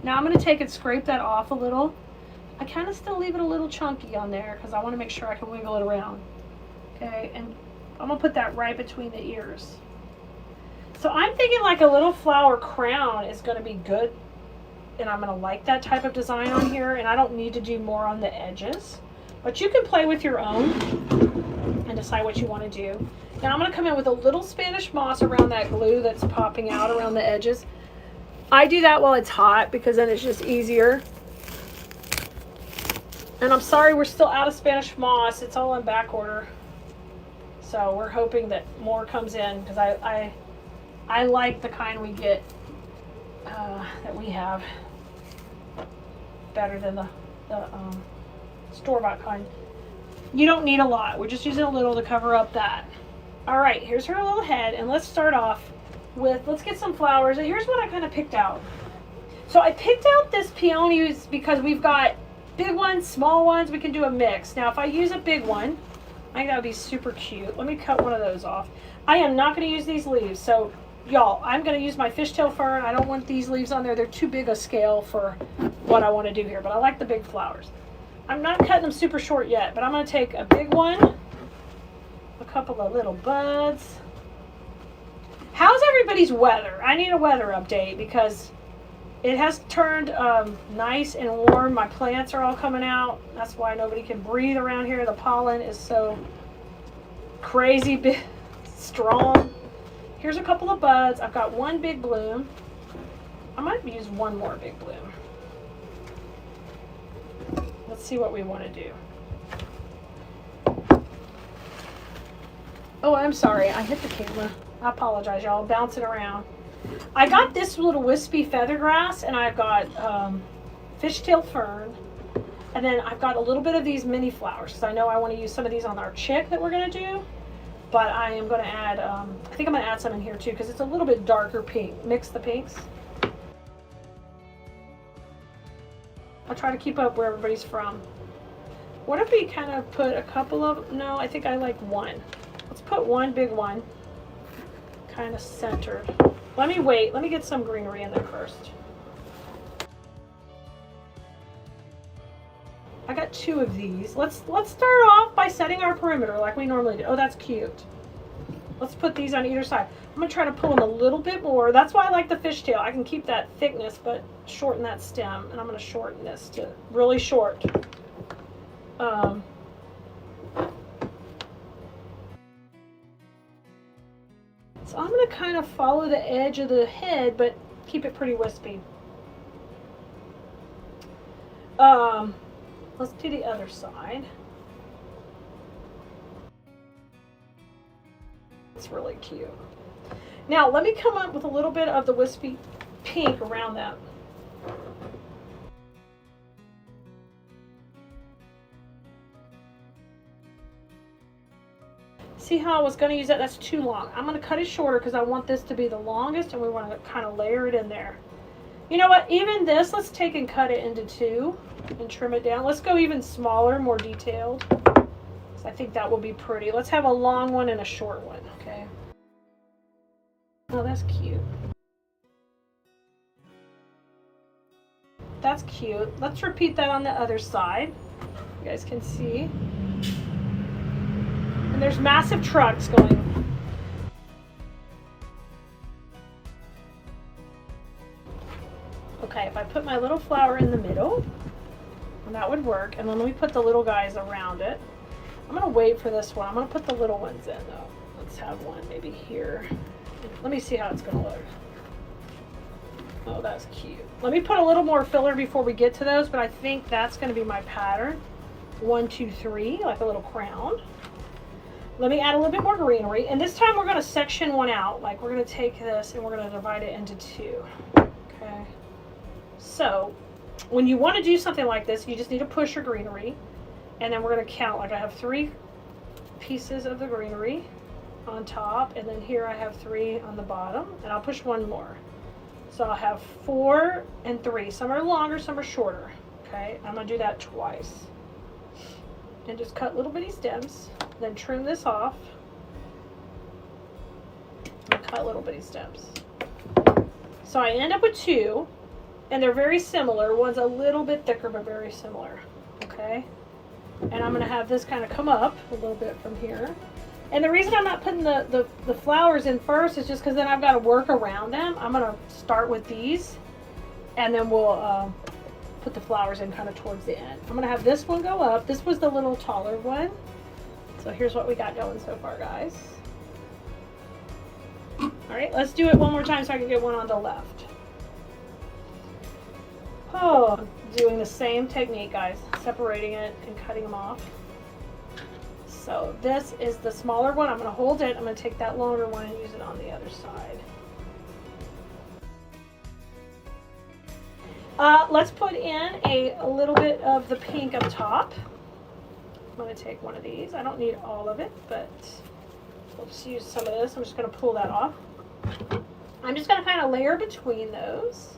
Now I'm going to take and scrape that off a little. I kind of still leave it a little chunky on there because I want to make sure I can wiggle it around. Okay, and I'm going to put that right between the ears. So I'm thinking like a little flower crown is going to be good. And I'm going to like that type of design on here. And I don't need to do more on the edges. But you can play with your own and decide what you want to do. Now I'm going to come in with a little Spanish moss around that glue that's popping out around the edges. I do that while it's hot because then it's just easier. And I'm sorry we're still out of Spanish moss. It's all in back order. So we're hoping that more comes in because I like the kind we get that we have better than the store-bought kind. You don't need a lot. We're just using a little to cover up that. All right, here's her little head, and let's start off with, let's get some flowers. And here's what I kind of picked out. So I picked out this peonies because we've got big ones, small ones. We can do a mix. Now, if I use a big one, I think that would be super cute. Let me cut one of those off. I am not going to use these leaves. So, y'all, I'm going to use my fishtail fern. I don't want these leaves on there. They're too big a scale for what I want to do here. But I like the big flowers. I'm not cutting them super short yet. But I'm going to take a big one, a couple of little buds. How's everybody's weather? I need a weather update because it has turned nice and warm. My plants are all coming out. That's why nobody can breathe around here. The pollen is so crazy big, strong. Here's a couple of buds. I've got one big bloom. I might use one more big bloom. Let's see what we want to do. Oh, I'm sorry. I hit the camera. I apologize, y'all. Bouncing around. I got this little wispy feather grass, and I've got fishtail fern, and then I've got a little bit of these mini flowers because I know I want to use some of these on our chick that we're going to do. But I am going to add, I think I'm going to add some in here too because it's a little bit darker pink. Mix the pinks. I'll try to keep up where everybody's from. What if we kind of put a couple of, no, I think I like one. Let's put one big one, kind of centered. Let me wait. Let me get some greenery in there first. I got two of these. Let's start off by setting our perimeter like we normally do. Oh, that's cute. Let's put these on either side. I'm going to try to pull them a little bit more. That's why I like the fishtail. I can keep that thickness but shorten that stem. And I'm going to shorten this to really short. So I'm going to kind of follow the edge of the head, but keep it pretty wispy. Let's do the other side. It's really cute. Now let me come up with a little bit of the wispy pink around that. See how I was going to use that? That's too long. I'm going to cut it shorter because I want this to be the longest and we want to kind of layer it in there. You know what? Even this, let's take and cut it into two and trim it down. Let's go even smaller, more detailed. So I think that will be pretty. Let's have a long one and a short one, okay? Oh, that's cute. That's cute. Let's repeat that on the other side. You guys can see. And there's massive trucks going. Okay, if I put my little flower in the middle, and that would work. And then let me put the little guys around it. I'm going to wait for this one. I'm going to put the little ones in though. Let's have one maybe here. Let me see how it's going to look. Oh, that's cute. Let me put a little more filler before we get to those, but I think that's going to be my pattern. 1, 2, 3, like a little crown. Let me add a little bit more greenery. And this time we're going to section one out. Like we're going to take this and we're going to divide it into two. Okay. So when you want to do something like this, you just need to push your greenery. And then we're going to count. Like I have 3 pieces of the greenery on top. And then here I have 3 on the bottom. And I'll push one more. So I'll have 4 and 3. Some are longer, some are shorter. Okay. I'm going to do that twice. And just cut little bitty stems. Then trim this off. And cut little bitty stems. So I end up with 2. And they're very similar. One's a little bit thicker, but very similar. Okay? And I'm going to have this kind of come up a little bit from here. And the reason I'm not putting the flowers in first is just because then I've got to work around them. I'm going to start with these, and then we'll put the flowers in kind of towards the end. I'm going to have this one go up. This was the little taller one. So here's what we got going so far, guys. All right, let's do it one more time so I can get one on the left. Oh, I'm doing the same technique, guys. Separating it and cutting them off. So this is the smaller one. I'm going to hold it. I'm going to take that longer one and use it on the other side. Let's put in a little bit of the pink up top. I'm going to take one of these. I don't need all of it, but we'll just use some of this. I'm just going to pull that off. I'm just going to kind of layer between those.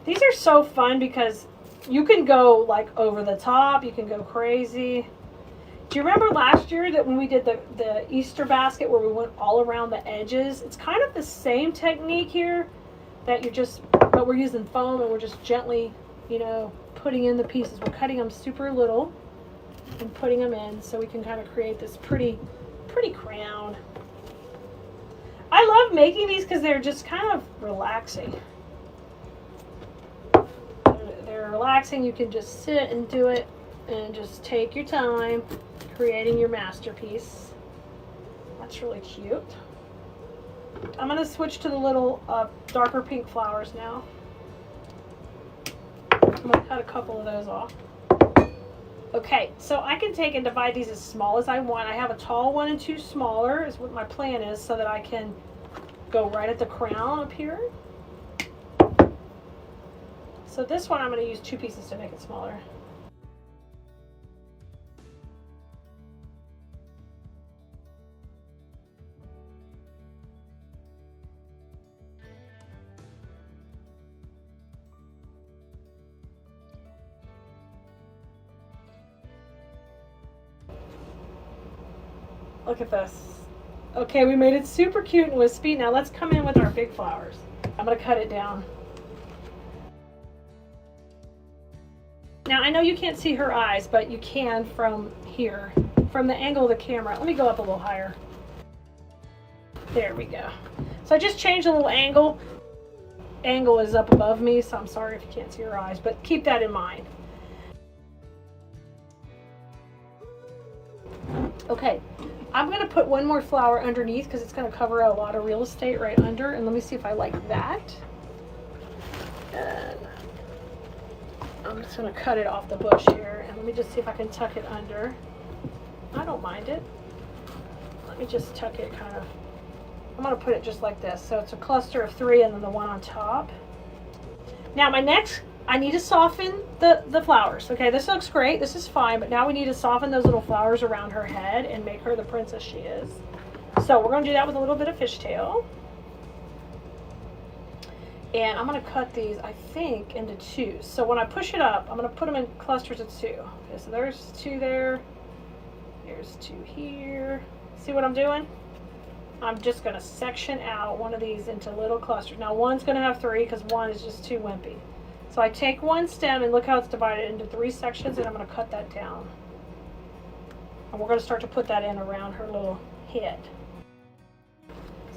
These are so fun because you can go like over the top. You can go crazy. Do you remember last year that when we did the Easter basket where we went all around the edges? It's kind of the same technique here that but we're using foam and we're just gently, you know, putting in the pieces. We're cutting them super little and putting them in so we can kind of create this pretty crown. I love making these because they're just kind of relaxing. They're relaxing. You can just sit and do it and just take your time creating your masterpiece. That's really cute. I'm going to switch to the little darker pink flowers now. I'm going to cut a couple of those off. Okay, so I can take and divide these as small as I want. I have a tall one and two smaller is what my plan is, so that I can go right at the crown up here. So this one I'm going to use 2 pieces to make it smaller. Look at this. Okay, we made it super cute and wispy. Now let's come in with our big flowers. I'm going to cut it down. Now I know you can't see her eyes, but you can from here, from the angle of the camera. Let me go up a little higher. There we go. So I just changed a little angle. Angle is up above me, so I'm sorry if you can't see her eyes, but keep that in mind. Okay, I'm going to put one more flower underneath because it's going to cover a lot of real estate right under. And let me see if I like that. And I'm just going to cut it off the bush here. And let me just see if I can tuck it under. I don't mind it. Let me just tuck it kind of. I'm going to put it just like this. So it's a cluster of 3 and then the one on top. Now my next, I need to soften the flowers. Okay, this looks great. This is fine, but now we need to soften those little flowers around her head and make her the princess she is. So we're going to do that with a little bit of fishtail. And I'm going to cut these, I think, into 2. So when I push it up, I'm going to put them in clusters of 2. Okay, so there's 2 there. There's 2 here. See what I'm doing? I'm just going to section out one of these into little clusters. Now one's going to have 3 because one is just too wimpy. So I take one stem and look how it's divided into 3 sections, and I'm going to cut that down. And we're going to start to put that in around her little head.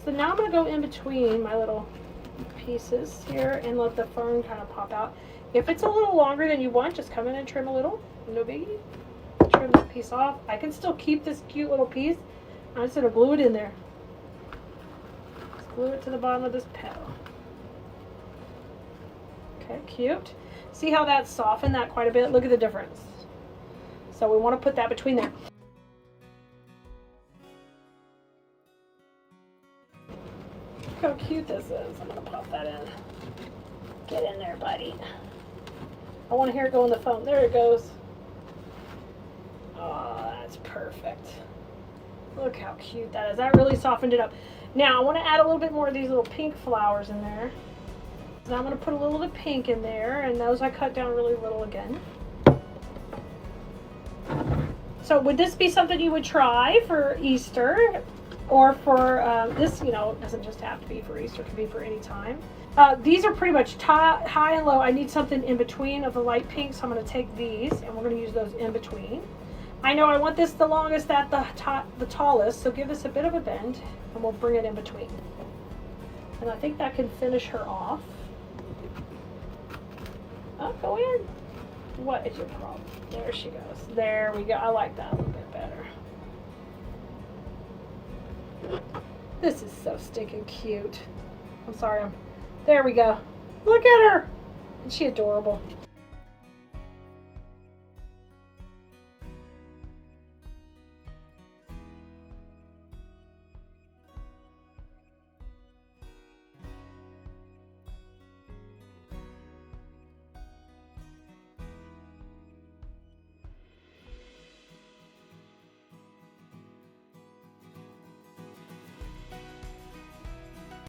So now I'm going to go in between my little pieces here and let the fern kind of pop out. If it's a little longer than you want, just come in and trim a little. No biggie. Trim this piece off. I can still keep this cute little piece. I'm just going to glue it in there. Just glue it to the bottom of this petal. Okay, cute. See how that softened that quite a bit? Look at the difference. So we want to put that between there. Look how cute this is. I'm going to pop that in. Get in there, buddy. I want to hear it go in the foam. There it goes. Oh, that's perfect. Look how cute that is. That really softened it up. Now I want to add a little bit more of these little pink flowers in there. So I'm going to put a little of the pink in there, and those I cut down really little again. So would this be something you would try for Easter? Or for this, you know, it doesn't just have to be for Easter, it can be for any time. These are pretty much high and low. I need something in between of the light pink, so I'm going to take these and we're going to use those in between. I know I want this the longest at the tallest, so give this a bit of a bend and we'll bring it in between. And I think that can finish her off. Oh, go in. What is your problem? There she goes. There we go. I like that a little bit better. This is so stinking cute. I'm sorry. There we go. Look at her. Isn't she adorable?